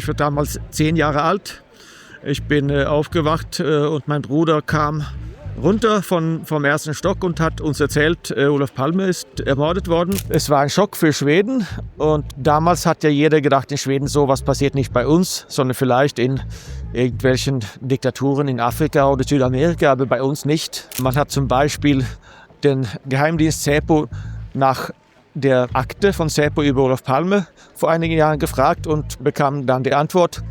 Ich war damals 10 Jahre alt. Ich bin aufgewacht und mein Bruder kam runter vom ersten Stock und hat uns erzählt, Olof Palme ist ermordet worden. Es war ein Schock für Schweden und damals hat ja jeder gedacht, in Schweden sowas passiert nicht bei uns, sondern vielleicht in irgendwelchen Diktaturen in Afrika oder Südamerika, aber bei uns nicht. Man hat zum Beispiel den Geheimdienst Säpo nach der Akte von Säpo über Olof Palme vor einigen Jahren gefragt und bekam dann die Antwort,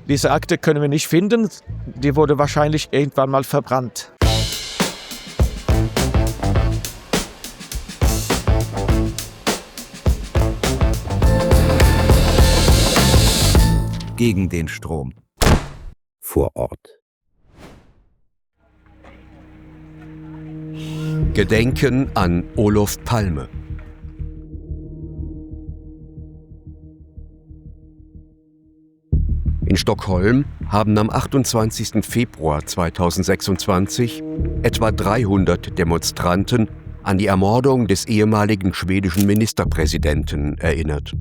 diese Akte können wir nicht finden, die wurde wahrscheinlich irgendwann mal verbrannt. Gegen den Strom. Vor Ort. Gedenken an Olof Palme. In Stockholm haben am 28. Februar 2026 etwa 300 Demonstranten an die Ermordung des ehemaligen schwedischen Ministerpräsidenten erinnert.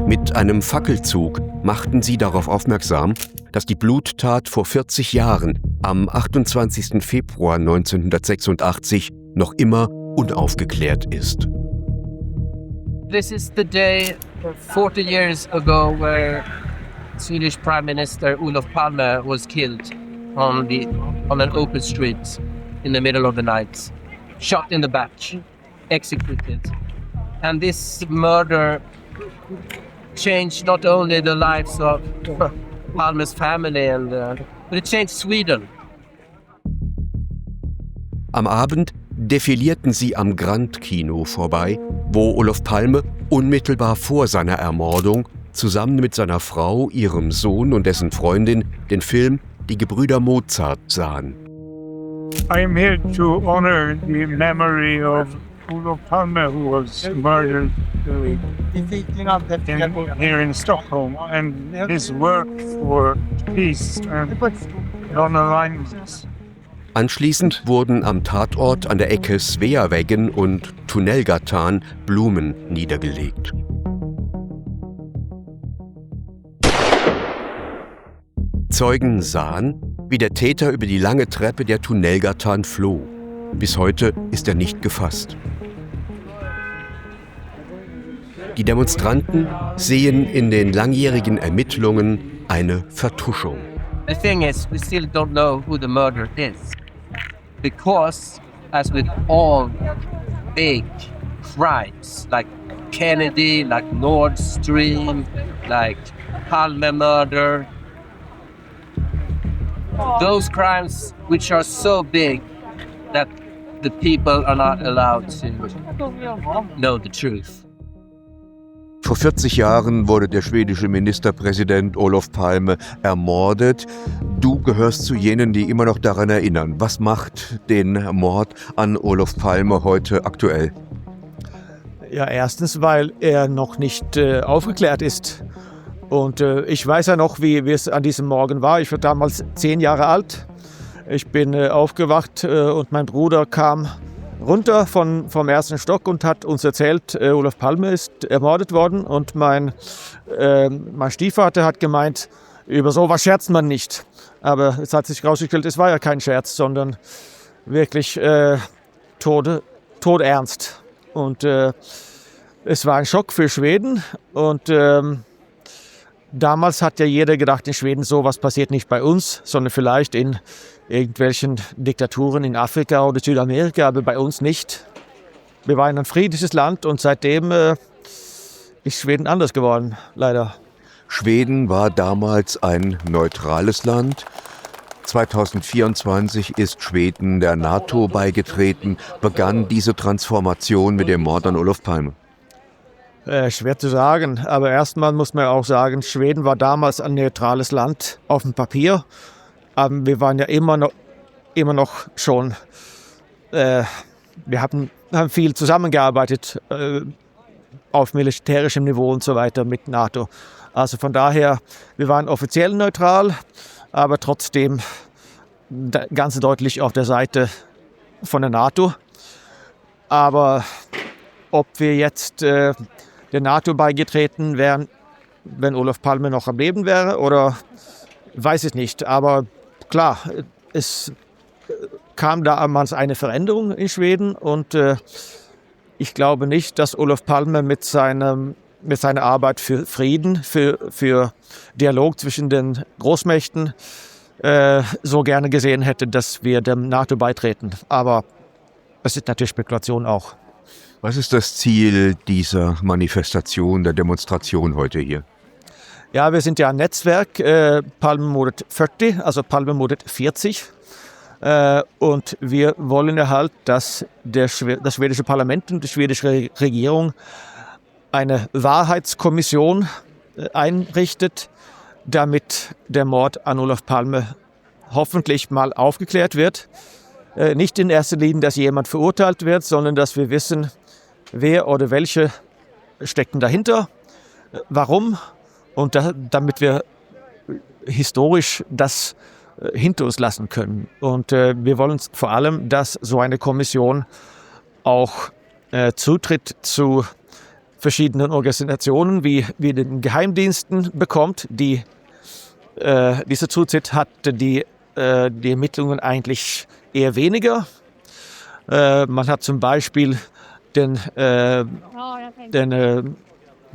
Mit einem Fackelzug machten sie darauf aufmerksam, dass die Bluttat vor 40 Jahren, am 28. Februar 1986, noch immer unaufgeklärt ist. This is the day 40 years ago where Swedish Prime Minister Olof Palme was killed on an open street in the middle of the night, shot in the back, executed. And this murder changed not only the lives of Palme's family, but it changed Sweden. Am Abend defilierten sie am Grand Kino vorbei, wo Olof Palme unmittelbar vor seiner Ermordung zusammen mit seiner Frau, ihrem Sohn und dessen Freundin den Film Die Gebrüder Mozart sahen. I am here to honor the memory of Olof Palme, who was murdered here in Stockholm, and his work for peace and non-alignment. Anschließend wurden am Tatort an der Ecke Sveavägen und Tunnelgatan Blumen niedergelegt. Zeugen sahen, wie der Täter über die lange Treppe der Tunnelgatan floh. Bis heute ist er nicht gefasst. Die Demonstranten sehen in den langjährigen Ermittlungen eine Vertuschung. The thing is, we still don't know who the murderer is. Because, as with all big crimes, like Kennedy, like Nord Stream, like Palme murder, those crimes which are so big that the people are not allowed to know the truth. Vor 40 Jahren wurde der schwedische Ministerpräsident Olof Palme ermordet. Du gehörst zu jenen, die immer noch daran erinnern. Was macht den Mord an Olof Palme heute aktuell? Ja, erstens, weil er noch nicht aufgeklärt ist. Und ich weiß ja noch, wie es an diesem Morgen war. Ich war damals 10 Jahre alt. Ich bin aufgewacht und mein Bruder kam runter vom ersten Stock und hat uns erzählt, Olof Palme ist ermordet worden. Und mein Stiefvater hat gemeint, über sowas scherzt man nicht. Aber es hat sich herausgestellt, es war ja kein Scherz, sondern wirklich todernst. Und es war ein Schock für Schweden. Und damals hat ja jeder gedacht, in Schweden sowas passiert nicht bei uns, sondern vielleicht in irgendwelchen Diktaturen in Afrika oder Südamerika, aber bei uns nicht. Wir waren ein friedliches Land und seitdem ist Schweden anders geworden, leider. Schweden war damals ein neutrales Land. 2024 ist Schweden der NATO beigetreten. Begann diese Transformation mit dem Mord an Olof Palme? Schwer zu sagen, aber erstmal muss man auch sagen, Schweden war damals ein neutrales Land auf dem Papier. Aber wir waren ja immer noch schon, wir haben viel zusammengearbeitet auf militärischem Niveau und so weiter mit NATO. Also von daher, wir waren offiziell neutral, aber trotzdem ganz deutlich auf der Seite von der NATO. Aber ob wir jetzt der der NATO beigetreten wären, wenn Olof Palme noch am Leben wäre, oder weiß ich nicht. Aber klar, es kam damals eine Veränderung in Schweden und ich glaube nicht, dass Olof Palme mit seiner Arbeit für Frieden, für Dialog zwischen den Großmächten so gerne gesehen hätte, dass wir dem NATO beitreten. Aber es ist natürlich Spekulation auch. Was ist das Ziel dieser Manifestation, der Demonstration heute hier? Ja, wir sind ja ein Netzwerk, Palmemordet 40, also Palmemordet 40. Und wir wollen ja halt, dass das schwedische Parlament und die schwedische Regierung eine Wahrheitskommission einrichtet, damit der Mord an Olof Palme hoffentlich mal aufgeklärt wird. Nicht in erster Linie, dass jemand verurteilt wird, sondern dass wir wissen, wer oder welche stecken dahinter, warum, und damit wir historisch das hinter uns lassen können. Und wir wollen vor allem, dass so eine Kommission auch Zutritt zu verschiedenen Organisationen wie den Geheimdiensten bekommt. Diese Zutritt hatte die Ermittlungen eigentlich eher weniger. Man hat zum Beispiel den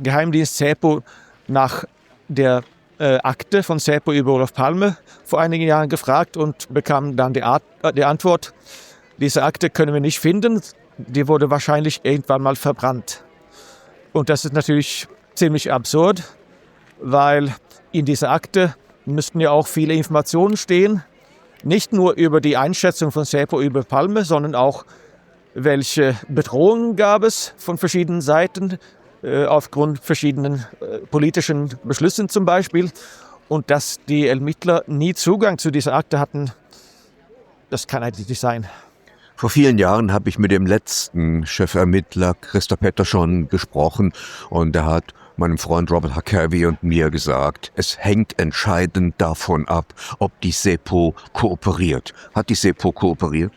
Geheimdienst Säpo nach der Akte von Säpo über Olof Palme vor einigen Jahren gefragt und bekam dann die Antwort, diese Akte können wir nicht finden, die wurde wahrscheinlich irgendwann mal verbrannt. Und das ist natürlich ziemlich absurd, weil in dieser Akte müssten ja auch viele Informationen stehen, nicht nur über die Einschätzung von Säpo über Palme, sondern auch, welche Bedrohungen gab es von verschiedenen Seiten, aufgrund verschiedenen politischen Beschlüssen zum Beispiel. Und dass die Ermittler nie Zugang zu dieser Akte hatten, das kann eigentlich nicht sein. Vor vielen Jahren habe ich mit dem letzten Chefermittler Christer Pettersson gesprochen und er hat meinem Freund Robert Hakevi und mir gesagt, es hängt entscheidend davon ab, ob die Säpo kooperiert. Hat die Säpo kooperiert?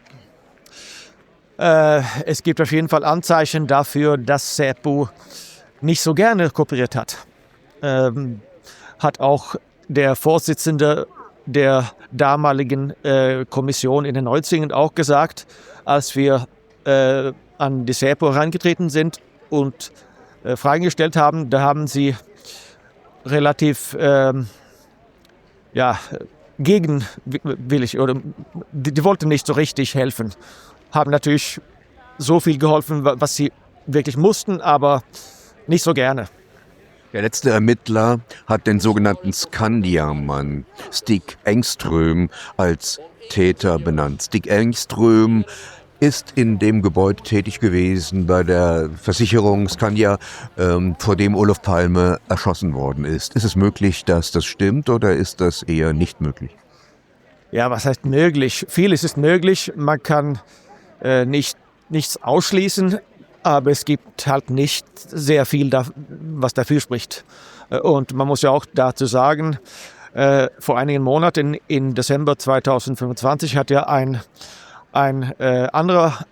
Es gibt auf jeden Fall Anzeichen dafür, dass Säpo nicht so gerne kooperiert hat. Hat auch der Vorsitzende der damaligen Kommission in den 90ern auch gesagt, als wir an die Säpo herangetreten sind und Fragen gestellt haben, da haben sie relativ gegenwillig oder die wollten nicht so richtig helfen. Haben natürlich so viel geholfen, was sie wirklich mussten, aber nicht so gerne. Der letzte Ermittler hat den sogenannten Skandiamann Stig Engström als Täter benannt. Stig Engström ist in dem Gebäude tätig gewesen bei der Versicherung Skandia, vor dem Olof Palme erschossen worden ist. Ist es möglich, dass das stimmt oder ist das eher nicht möglich? Ja, was heißt möglich? Vieles ist möglich. Man kann nichts ausschließen, aber es gibt halt nicht sehr viel, was dafür spricht. Und man muss ja auch dazu sagen, vor einigen Monaten, im Dezember 2025, hat ja ein anderer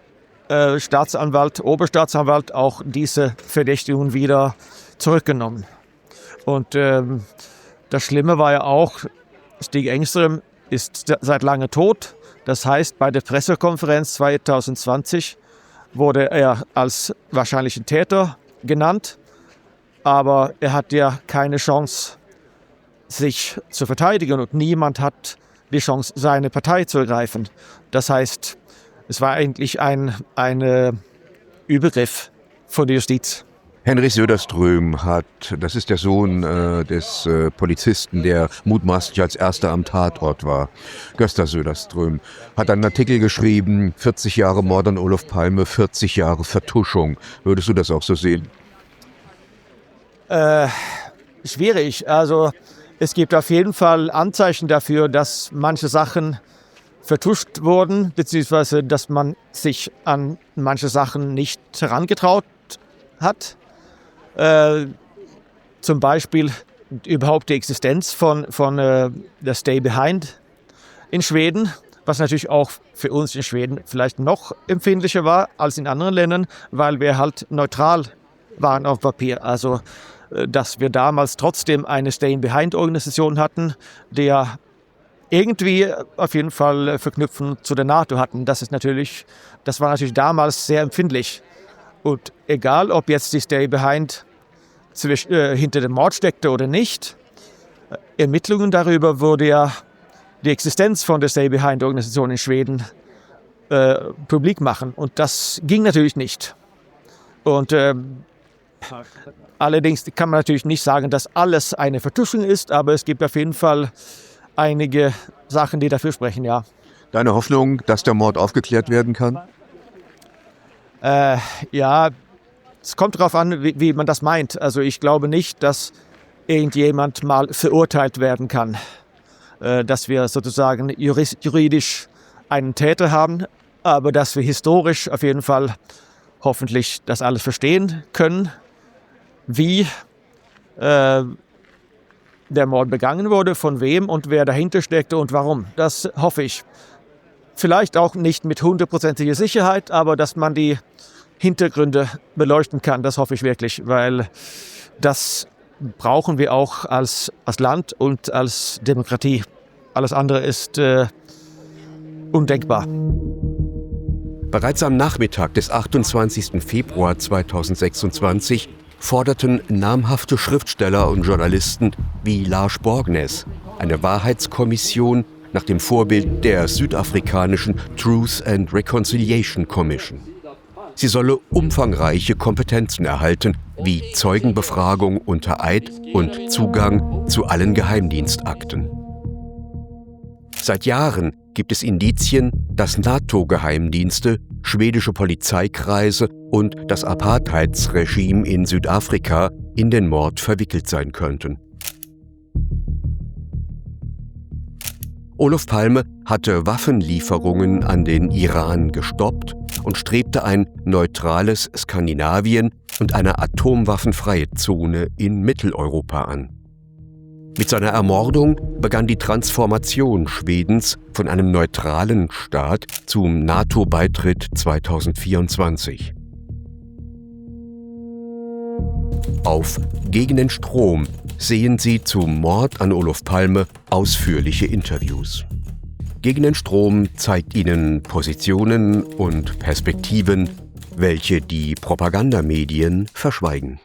Oberstaatsanwalt, auch diese Verdächtigung wieder zurückgenommen. Und das Schlimme war ja auch, Stig Engström ist seit langem tot. Das heißt, bei der Pressekonferenz 2020 wurde er als wahrscheinlichen Täter genannt, aber er hat ja keine Chance, sich zu verteidigen und niemand hat die Chance, seine Partei zu ergreifen. Das heißt, es war eigentlich ein Übergriff von der Justiz. Henrik Söderström das ist der Sohn des Polizisten, der mutmaßlich als erster am Tatort war, Gösta Söderström, hat einen Artikel geschrieben, 40 Jahre Mord an Olof Palme, 40 Jahre Vertuschung. Würdest du das auch so sehen? Schwierig. Also es gibt auf jeden Fall Anzeichen dafür, dass manche Sachen vertuscht wurden, beziehungsweise dass man sich an manche Sachen nicht herangetraut hat. Zum Beispiel überhaupt die Existenz von der Stay Behind in Schweden, was natürlich auch für uns in Schweden vielleicht noch empfindlicher war als in anderen Ländern, weil wir halt neutral waren auf Papier. Also, dass wir damals trotzdem eine Stay-Behind-Organisation hatten, der irgendwie auf jeden Fall Verknüpfung zu der NATO hatten. Das war natürlich damals sehr empfindlich. Und egal, ob jetzt die Stay-Behind hinter dem Mord steckte oder nicht, Ermittlungen darüber wurde ja die Existenz von der Stay-Behind-Organisation in Schweden publik machen. Und das ging natürlich nicht. Und allerdings kann man natürlich nicht sagen, dass alles eine Vertuschung ist, aber es gibt auf jeden Fall einige Sachen, die dafür sprechen, ja. Deine Hoffnung, dass der Mord aufgeklärt werden kann? Ja, es kommt darauf an, wie man das meint. Also ich glaube nicht, dass irgendjemand mal verurteilt werden kann. Dass wir sozusagen juridisch einen Täter haben, aber dass wir historisch auf jeden Fall hoffentlich das alles verstehen können, wie der Mord begangen wurde, von wem und wer dahinter steckte und warum. Das hoffe ich. Vielleicht auch nicht mit 100%iger Sicherheit, aber dass man die Hintergründe beleuchten kann, das hoffe ich wirklich, weil das brauchen wir auch als Land und als Demokratie. Alles andere ist undenkbar. Bereits am Nachmittag des 28. Februar 2026 forderten namhafte Schriftsteller und Journalisten wie Lars Borgnäs eine Wahrheitskommission nach dem Vorbild der südafrikanischen Truth and Reconciliation Commission. Sie solle umfangreiche Kompetenzen erhalten, wie Zeugenbefragung unter Eid und Zugang zu allen Geheimdienstakten. Seit Jahren gibt es Indizien, dass NATO-Geheimdienste, schwedische Polizeikreise und das Apartheidsregime in Südafrika in den Mord verwickelt sein könnten. Olof Palme hatte Waffenlieferungen an den Iran gestoppt und strebte ein neutrales Skandinavien und eine atomwaffenfreie Zone in Mitteleuropa an. Mit seiner Ermordung begann die Transformation Schwedens von einem neutralen Staat zum NATO-Beitritt 2024. Auf Gegen den Strom sehen Sie zum Mord an Olof Palme ausführliche Interviews. Gegen den Strom zeigt Ihnen Positionen und Perspektiven, welche die Propagandamedien verschweigen.